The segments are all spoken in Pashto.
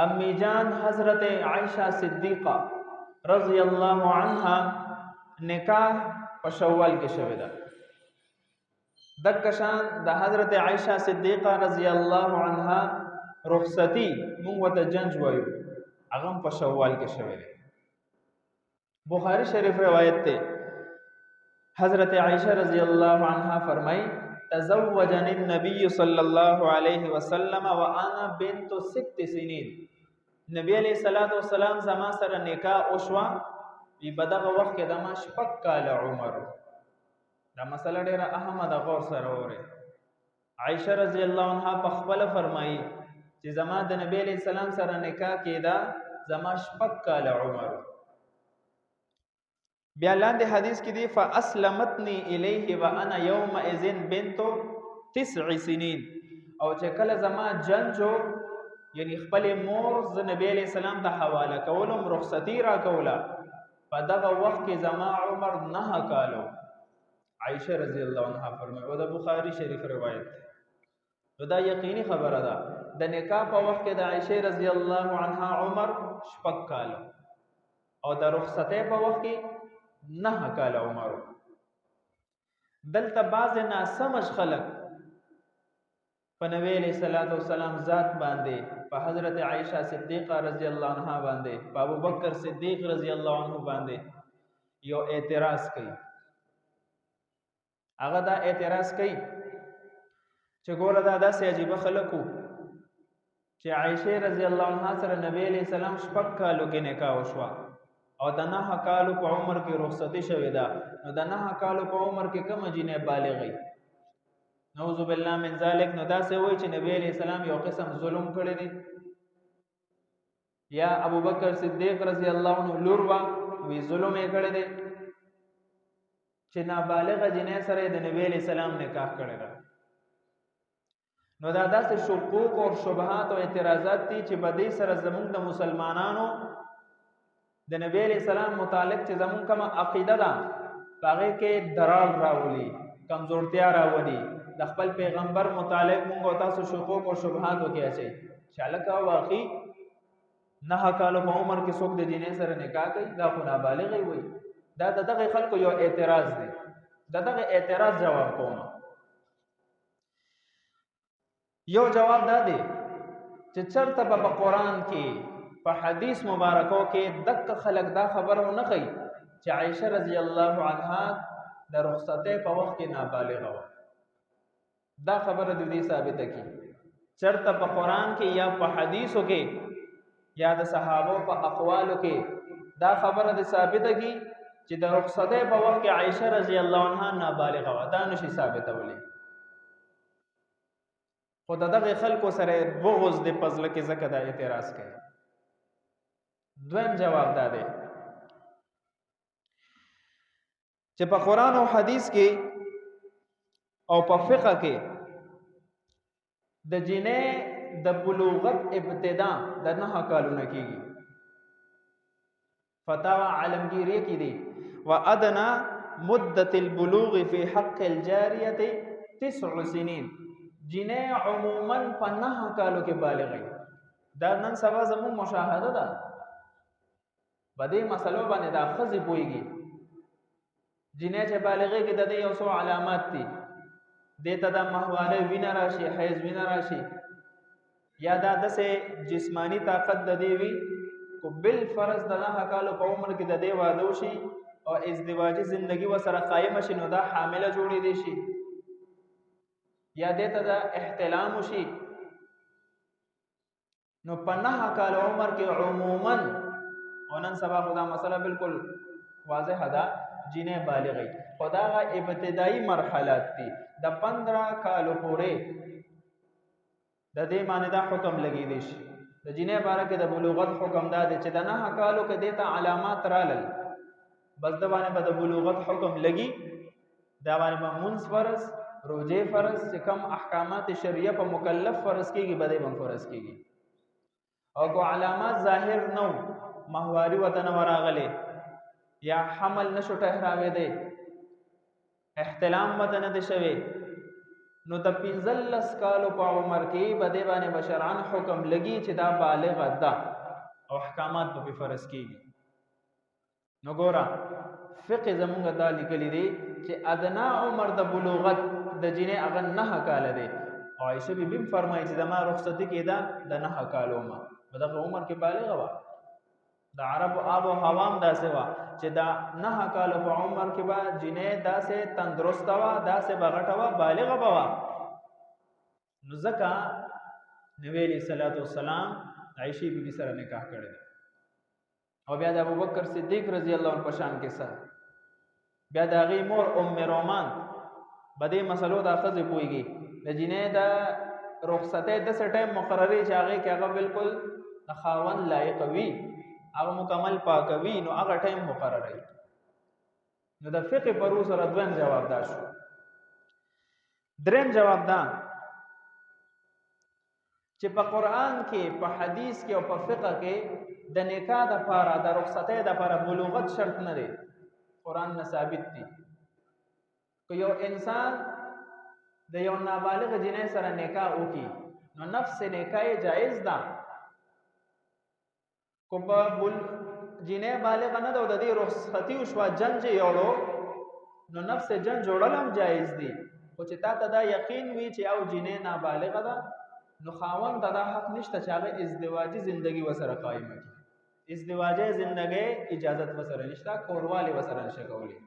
امی جان حضرت عائشہ صدیقہ رضی اللہ عنہا نکاح په شوال کې شوی دا دکشان د حضرت عائشہ صدیقہ رضی الله عنها رخصتی مونږ وته جنج وایو هغه په شوال کې شوی دی بخاری شریف روایت ته حضرت عائشہ رضی الله عنها فرمای تزوجني النبي صلی الله علیه وسلم وانا بنت 6 سنین نبی علیہ الصلوۃ والسلام زما سره نکاح وشوا په بدغه وخت کې د ما شپږ کال عمر دا مسله ډیره اهمه ده غور سره وره عائشہ رضی الله عنها په خپل فرمایي چې زما د نبی علیہ السلام سره نکاح کېدا زما شپږ کال عمر بیا لاندې حدیث کې دی فاسلمتنی الیه وانا یومئذ بنت 9 سنین او چې کله زما جنجو یعنی خپل مور ز نبی علیہ السلام ته حواله کولم رخصتی را کوله په دغه وخت کې زما عمر 9 کالو عائشہ رضی الله عنها فرمایي او د بخاری شریف روایت ده دا یقیني خبره ده د نکاح په وخت کې د عائشہ رضی الله عنها عمر 6 کالو او د رخصتی په وخت کې 9 کال عمر دلته بعض ناسمج خلق په نبی علیہ الصلوۃ والسلام ذات باندې په حضرت عائشہ صدیقہ رضی الله عنها باندې په ابوبکر صدیق رضی الله عنه باندې یو اعتراض کوي هغه دا اعتراض کوي چې ګوره دا داسې عجیب خلکو چې عائشہ رضی الله عنها سره نبی علیہ السلام شپږ کالو کې نکاح وشوا او د 9 کالو په عمر کې رخصتی شوې ده نو د 9 کالو په عمر کې کوم جنې بالغ وي نعوذ بالله من ذلک نو دا څه وایي چې نبی علیہ السلام یو قسم ظلم کړی دی یا ابوبکر صدیق رضی الله عنه لور وا وی ظلم یې کړی دی چې نابالغ جنې سره د نبی علیہ السلام نکاح کړی دی نو دا داسې شکوک او شبهات او اعتراضات دي چې بدی سره زمونږ د مسلمانانو د نبی علیہ السلام متعلق چې زمونږ کوم عقیده ده هغه کې درال راولي کمزورتیا راولي د خپل پیغمبر متعلق مونږ او تاسو شکوک او شبهات وکي اچي چالک واقعي 9 کالو په عمر کې څوک د جنې سره نکاح کوي دا خو نابالغ وي دا دغه خلکو یو اعتراض دی دغه اعتراض جواب کوم یو جواب دا دی چې چرته په قرآن کې په حدیث مبارکو کې دغه خلک دا خبره نه کوي چې عائشہ رضی الله عنها د رخصته په وخت کې نابالغ و دا خبره د دې ثابته کی چرته په قرآن کې یا په حدیثو کې یا د صحابه په اقوالو کې دا خبره د ثابته کی چې د رخصته په وخت کې عائشہ رضی الله عنها نابالغ و دا نشي ثابته ولې خود دغه خلکو سره بغض د پزله کې زکه دا اعتراض کوي دویم جواب دا دی چې په قرآن او حدیث کې او په فقه کې د جنې د بلوغت ابتدا د 9 کالونه کېږي فتاوی عالمگیری کې دي وادنا مدت البلوغ في حق الجاریه 9 سنین جنې عموما په 9 کالو کې بالغ دا نن سبا زموږ مشاهده ده بدې مسلو باندې دا خزي پويږي جنې چې بالغې کې د دې یو څو علامات دي دته د مهواله وینا راشي حیض وینا راشي یا دا دسه جسمانی طاقت د دی وی کو بل فرض د 9 کالو په عمر کې د دې واده وشي او ازدواجی زندگی وسره قائم شي نو دا حامله جوړې دي شي یا دته د احتلام وشي نو په 9 کالو عمر کې عموما ونن سبا خدا مسله بالکل واضح ده جنې بالغې خداغه ابتدایي مرحلات دي د 15 کالو پورې د دې معنی دا حکم لګی دی شي د جنې باره کې د بلوغت حکم دا دی چې د 9 کالو کې دیتا علامات رالل بس د باندې به د بلوغت حکم لګي دا باندې به منځ فرض روزه فرض چې کم احکامات شریعه په مکلف فرض کیږي بده به فرض کیږي او کو علامات ظاهر نو مهواری وطن وراغله یا حمل نشو ټهراوي دی احتلام وطن دي شوی نو د 15 کالو په عمر کې به دې باندې بشرعن حکم لګي چې دا بالغ ده او احکامات به فرض کیږي. نو ګورا فقه زمونږ دا لیکلی دی چې ادنا عمر د بلوغت د جنې هغه 9 کال دی. او عائشہ بیبي فرمایي چې زما رخصتي کېده د 9 کالو ما په دغه عمر کې بالغ وه. د عربو آب و هوا هم داسې وه چې دا 9 کالو په عمر کې به جنې داسې تندرسته وه، داسې به غټه وه، بالغه به وه. نو ځکه نبی علیه الصلاة والسلام عائشې بیبي سره نکاح کړی دی. او بیا د ابوبکر صدیق رضی الله عنه په شان کې سره بیا د هغې مور ام رومان به دې مسلو دا ښځې پوهېږي د جنې د رخصتۍ داسې ټایم مقررې چې هغې کې هغه بالکل د خاوند لایق وي، هغه مکمل پاکوي، نو هغه ټایم مقرروي. نو د فقه پرو سره دویم جواب دا شو. دریم جواب دا چې په قرآن کې، په حدیث کې او په فقه کې د نکاح دپاره د رخصتۍ دپاره بلوغت شرط نه دی. قرآن نه ثابت دي. که یو انسان د یو نابالغ جنۍ سره نکاح وکړي نو نفس نکاح جایز ده. کو په جنۍ بالغه نه ده او د دې رخصتي وشوه جنج یې یوړو نو نفس جنج جوړل هم جایز دي. خو چې تا ته دا یقین وي چې او جنۍ نابالغه ده نو خاوند ته دا حق نشته چې هغه ازدواجي زندگی وسره قایمه کړي. ازدواجي زندگی اجازت وسره نشته، کوروالی وسره نشه کولی.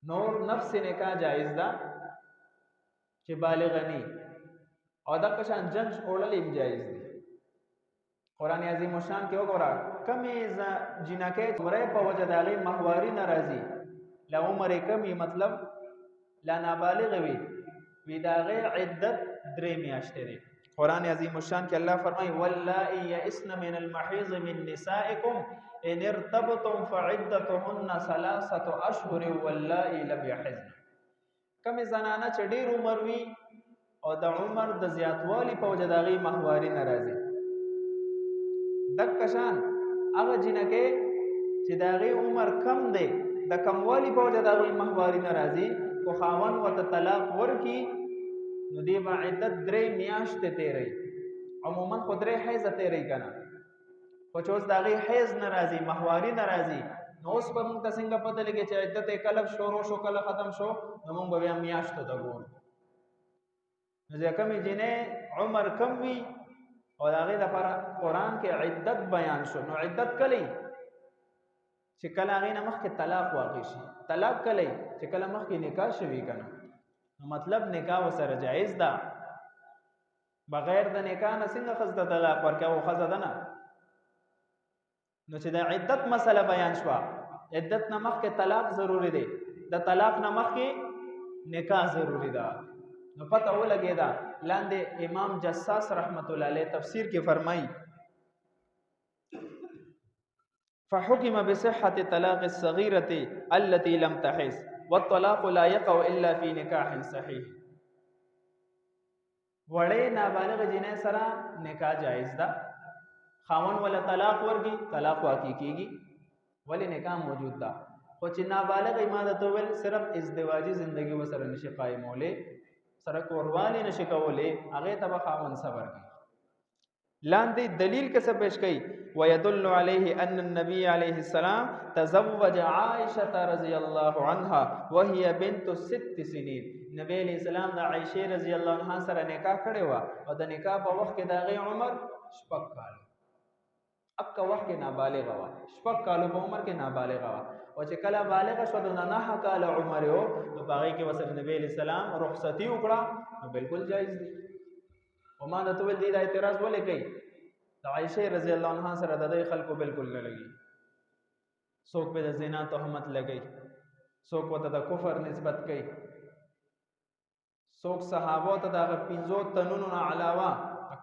نور نفس نکاح جایز ده چې بالغ نه او د قشان جنج اورل هم جایز دي. قرآن عظیم الشان کې وګوره کمې جنکې عمره په وجه د هغې مهواري نه راځي، له عمر کمې مطلب لا نابالغ وي د هغې عدت 3 میاشتې دی. قرآن عظیم الشان کې الله فرمایي واللائي یئسن من المحیض من نسائکم ان ارتبتم فعدتهن 3 اشهر واللائي لم یحضن. کمې زنانه چې ډېر عمر وي او د عمر د زیاتوالي په وجه د هغې مهواري نه راځي، دک شان هغه جنکې چې د هغې عمر کم دی د کموالي په وجه د هغې مهواري نه راځي، خو خاوند ورته طلاق ورکړي نو دې به عدت 3 میاشتې تېروي. عموما خو 3 حیضه تېروي که نه، خو چې اوس د هغې حیض نه راځي، مهواري نه راځي، نو اوس به موږ ته څنګه پته لګي چې عدت یې کله شروع شو کله ختم شو، نو موږ به بیا میاشتو ته ګورو. نو چې کومې جنۍ عمر کم وي او د هغې دپاره قرآن کې عدت بیان شو، نو عدت کله چې کله هغې نه مخکې طلاق واقع شي. طلاق کله چې کله مخکې نکاح شوي که نه، نو مطلب نکاح ورسره جایز ده. بغیر د نکاح نه څنګه ښځې ته طلاق ورکوي او ښځه ده نه. نو چې د عدت مسله بیان شوه، عدت نه مخکې طلاق ضروري دی، د طلاق نه مخکې نکاح ضروري ده. نو پته ولګېده. لاندې امام جساس رحمت الله علیه تفسیر کې فرمایي فحكم بصحة طلاق الصغيرة التي لم تحس والطلاق لا يقع إلا في نكاح صحيح. وړې نابالغ جنۍ سره نکاح جایز ده، خاوند ولا طلاق ورکړي طلاق واقع کیږي ولې نکاح موجود ده. خو چې نابالغ ماده ته ویل صرف ازدواجي زندگی وسره نشي قایمولی، سره کوروالی نشي کولی، هغې ته به خاوند صبر کوي. لاندې دلیل کسه پیش کړي ويدل عليه ان النبي عليه السلام تزوج عائشه رضی الله عنها وهي بنت 6 سنين. نبی علیہ السلام د عائشه رضی الله عنها سره نکاح کړی و او د نکاح په وخت کې د هغې عمر 6 کال، اکه وخت کې نابالغه وه، 6 کالو په عمر کې نابالغه وه. او چې کله بالغه شوه د 9 کاله عمر و نو په هغې کې ورسره نبی علیہ السلام رخصتي وکړه، نو بالکل جایز دی. او ما درته ویل دې دا اعتراض ولې کوي؟ د عائشې رضی الله عنها سره د دې خلکو بالکل نه لګي. څوک په د زنا تهمت لګي، څوک ورته د کفر نسبت کوي، څوک صحابو ته د هغه 5 تنونو نه علاوه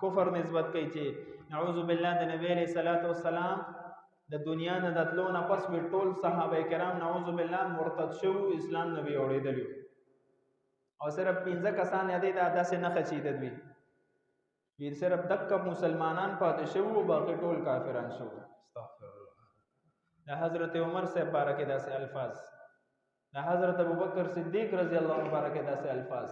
کفر نسبت کوي چې نعوذ بالله د نبی علیہ الصلوۃ والسلام د دنیا نه د تلو نه پس به ټول صحابه کرام نعوذ بالله مرتد شو، اسلام نبی اوریدلی او صرف 15 کسان یادې دا داسې نه خچیدل وي، وی صرف دک مسلمانان پاتې شو او باقي ټول کافران شو. استغفر الله. د حضرت عمر سے بارکه داسې الفاظ، د حضرت ابوبکر صدیق رضی الله عنه بارکه داسې الفاظ.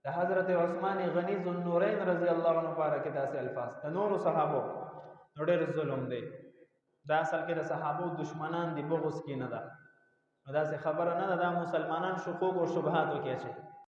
د حضرت عثمان غنی ذو النورین رضی الله عنه بارک داسې الفاظ د نور صحابه ډېر ظلم دی دا اصل کې د صحابه دشمنان دی بغض کې نه ده دا څه خبره نه ده دا مسلمانان شقوق او شبهات وکړي